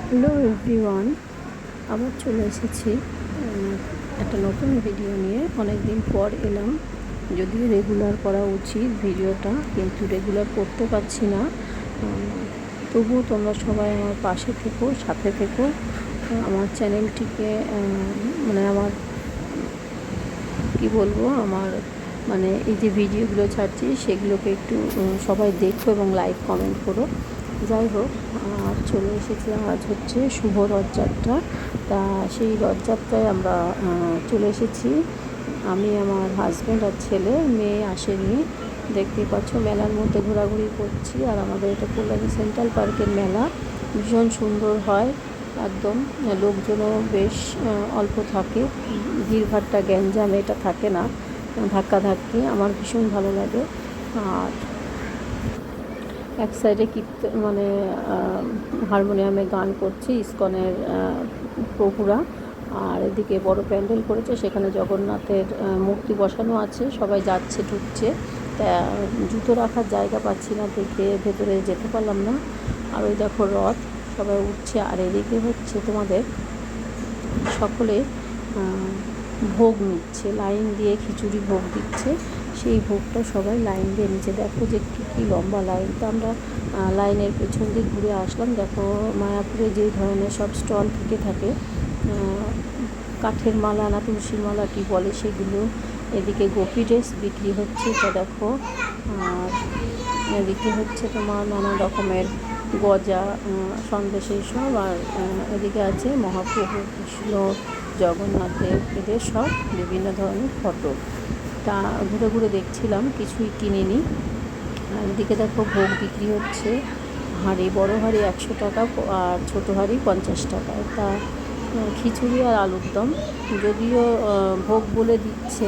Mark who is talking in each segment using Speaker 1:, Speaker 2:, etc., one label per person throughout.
Speaker 1: Hello everyone, আবার চলে এসেছি একটা নতুন ভিডিও নিয়ে। অনেক দিন পর এলাম, যদিও রেগুলার করা উচিত ভিডিওটা, কিন্তু রেগুলার করতে পারছি না। তবুও তোমরা সবাই আমার পাশে থেকো, সাথে থেকো। আমার চ্যানেলটিকে মানে আমার কি বলবো, আমার মানে এই যে ভিডিওগুলো ছাড়ছি সেগুলোকে একটু সবাই দেখো এবং লাইক কমেন্ট করো। যাই হোক, চলে এসেছি। আজ হচ্ছে শুভ রথযাত্রা। তা সেই রথযাত্রায় আমরা চলে এসেছি। আমি, আমার হাজব্যান্ড আর ছেলে, মেয়ে আসেনি। দেখতেই পাচ্ছ মেলার মধ্যে ঘোরাঘুরি করছি। আর আমাদের এটা কল্যাণী সেন্ট্রাল পার্কের মেলা, ভীষণ সুন্দর হয় একদম। লোকজনও বেশ অল্প থাকে, ভিড়ভাট্টা গ্যাঞ্জাম এটা থাকে না, ধাক্কাধাক্কি। আমার ভীষণ ভালো লাগে। আর এক সাইডে মানে হারমোনিয়ামে গান করছে ইসকনের প্রভুরা। আর এদিকে বড় প্যান্ডেল করেছে, সেখানে জগন্নাথের মূর্তি বসানো আছে। সবাই যাচ্ছে, ঢুকছে। তা জুতো রাখার জায়গা পাচ্ছি না দেখে ভেতরে যেতে পারলাম না। আর ওই দেখো রথ, সবাই উঠছে। আর এদিকে হচ্ছে তোমাদের সকলে ভোগ নিচ্ছে, লাইন দিয়ে খিচুড়ি ভোগ দিচ্ছে। সেই ভোগটা সবাই লাইন দিয়ে নিচ্ছে। দেখো যে কী লম্বা লাইন। তো আমরা লাইনের পেছন দিয়ে ঘুরে আসলাম। দেখো মায়াপুরে যেই ধরনের সব স্টল থেকে থাকে, কাঠের মালা না তুলসীর মালা কী বলে সেগুলো। এদিকে গোপী ড্রেস বিক্রি হচ্ছে, এটা দেখো। আর এদিকে হচ্ছে তোমার নানা রকমের গজা, সন্দেশ এইসব। আর এদিকে আছে মহাপ্রভু কৃষ্ণ, জগন্নাথের, এদের সব বিভিন্ন ধরনের ফটো। তা ঘুরে ঘুরে দেখছিলাম, কিছুই কিনিনি। আর এদিকে দেখো ভোগ বিক্রি হচ্ছে। হাঁড়ি, বড় হাঁড়ি 100 টাকা আর ছোটো হাঁড়ি 50 টাকায়। তা খিচুড়ি আর আলুর দম, যদিও ভোগ বলে দিচ্ছে,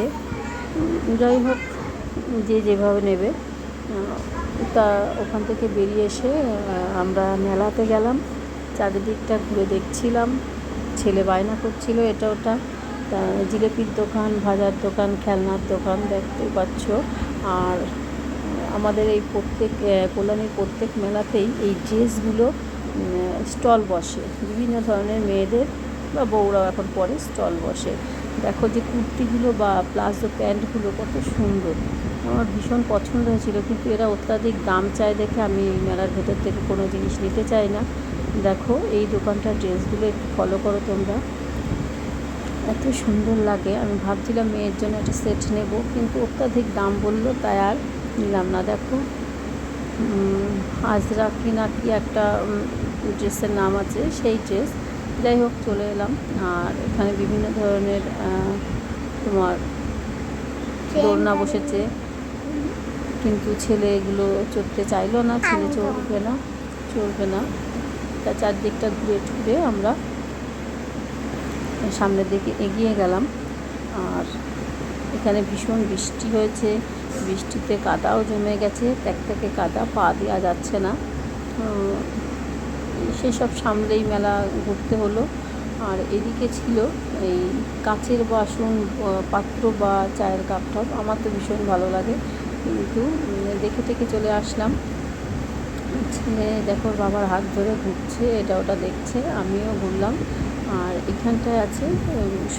Speaker 1: যাই হোক যে যেভাবে নেবে। তা ওখান থেকে বেরিয়ে এসে আমরা মেলাতে গেলাম। চারিদিকটা ঘুরে দেখছিলাম। ছেলে বায়না করছিল এটা ওটা। তা জিলেপির দোকান, ভাজার দোকান, খেলনার দোকান দেখতেই পাচ্ছ। আর আমাদের এই কল্যাণীর প্রত্যেক মেলাতেই এই ড্রেসগুলো স্টল বসে। বিভিন্ন ধরনের মেয়েদের বা বউরাও এখন পরে স্টল বসে। দেখো যে কুর্তিগুলো বা প্লাজো প্যান্টগুলো কত সুন্দর, আমার ভীষণ পছন্দ হয়েছিল। কিন্তু এরা অত্যাধিক দাম চায় দেখে আমি মেলার ভেতর থেকে কোনো জিনিস নিতে চাই না। দেখো এই দোকানটার ড্রেসগুলো একটু ফলো করো তোমরা, এত সুন্দর লাগে। আমি ভাবছিলাম মেয়ের জন্য একটা সেট নেব, কিন্তু অত্যাধিক দাম বললো, তাই আর নিলাম না। দেখো আজরা কি না কি একটা ড্রেসের নাম আছে, সেই ড্রেস। যাই হোক চলে এলাম। আর এখানে বিভিন্ন ধরনের তোমার দোলনা বসেছে, কিন্তু ছেলে এগুলো চড়তে চাইলো না। ছেলে চড়বে না। তা চারদিকটা ঘুরে ঘুরে আমরা সামনের দিকে এগিয়ে গেলাম। আর এখানে ভীষণ বৃষ্টি হয়েছে, বৃষ্টিতে কাদাও জমে গেছে, ট্যাকট্যাকে কাদা, পা দেওয়া যাচ্ছে না। সেসব সামলেই মেলা ঘুরতে হলো। আর এদিকে ছিল এই কাচের বাসন, পাত্র বা চায়ের কাপ টাপ। আমার তো ভীষণ ভালো লাগে, কিন্তু দেখে টেকে চলে আসলাম। ছেলে দেখো বাবার হাত ধরে ঘুরছে, এটা ওটা দেখছে, আমিও ঘুরলাম। আর এখানটায় আছে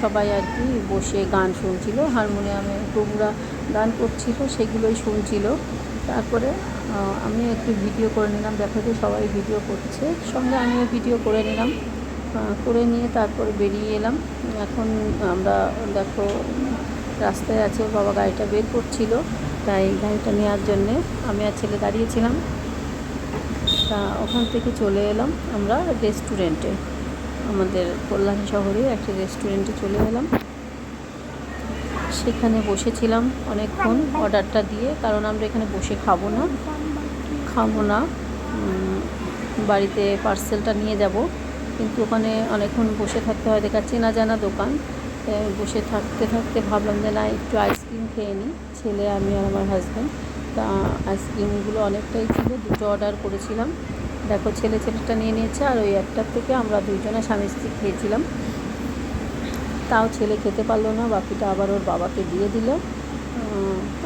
Speaker 1: সবাই আর কি বসে গান শুনছিল, হারমোনিয়ামে প্রভুরা গান করছিল, সেগুলোই শুনছিল। তারপরে আমিও একটু ভিডিও করে নিলাম। দেখো যে সবাই ভিডিও করছে, সঙ্গে আমিও ভিডিও করে নিলাম। করে নিয়ে তারপরে বেরিয়ে এলাম। এখন আমরা দেখো রাস্তায় আছে, বাবা গাড়িটা বের করছিল, তাই গাড়িটা নেওয়ার জন্যে আমি আর ছেলে দাঁড়িয়েছিলাম। তা ওখান থেকে চলে এলাম আমরা রেস্টুরেন্টে, আমাদের কল্যাণী শহরে একটা রেস্টুরেন্টে চলে এলাম। সেখানে বসেছিলাম অনেকক্ষণ অর্ডারটা দিয়ে, কারণ আমরা এখানে বসে খাবো না, বাড়িতে পার্সেলটা নিয়ে যাব। কিন্তু ওখানে অনেকক্ষণ বসে থাকতে হয়, দেখা চেনা জানা দোকান। বসে থাকতে থাকতে ভাবলাম যে না, একটু আইসক্রিম খেয়ে নিই, ছেলে, আমি আর আমার হাজব্যান্ড। তা আইসক্রিমগুলো অনেকটাই ছিল, 2টো অর্ডার করেছিলাম। দেখো ছেলেটা নিয়ে নিয়েছে, আর ওই একটার থেকে আমরা দুজনে স্বামী স্ত্রী খেয়েছিলাম। তাও ছেলে খেতে পারলো না, বাকিটা আবার ওর বাবাকে দিয়ে দিল।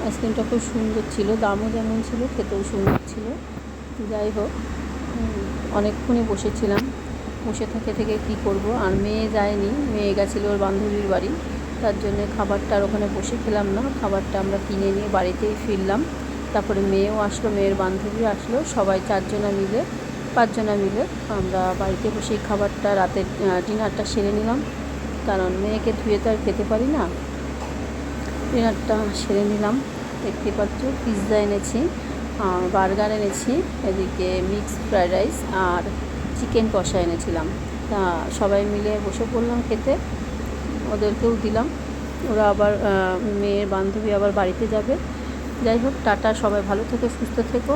Speaker 1: আইসক্রিমটা খুব সুন্দর ছিল, দামও যেমন ছিল খেতেও সুন্দর ছিল। যাই হোক, অনেকক্ষণই বসেছিলাম। বসে থেকে কি করব। আর মেয়ে যায়নি, মেয়ে গেছিলো ওর বান্ধবীর বাড়ি, তার জন্যে খাবারটা আর ওখানে বসে খেলাম না, খাবারটা আমরা কিনে নিয়ে বাড়িতেই ফিরলাম। তারপরে মেয়েও আসলো, মেয়ের বান্ধবী আসলো, সবাই 5জনা মিলে আমরা বাড়িতে বসেই খাবারটা, রাতের ডিনারটা সেরে নিলাম। কারণ মেয়েকে ধুয়ে তো আর খেতে পারি না। ডিনারটা সেরে নিলাম। দেখতে পাচ্ছ পিৎজা এনেছি, বার্গার এনেছি, এদিকে মিক্সড ফ্রায়েড রাইস আর চিকেন কষা এনেছিলাম। তা সবাই মিলে বসে পড়লাম খেতে, ওদেরকেও দিলাম। ওরা আবার মেয়ের বান্ধবী আবার বাড়িতে যাবে। যাই হোক, টাটা, সবাই ভালো থেকো, সুস্থ থেকো।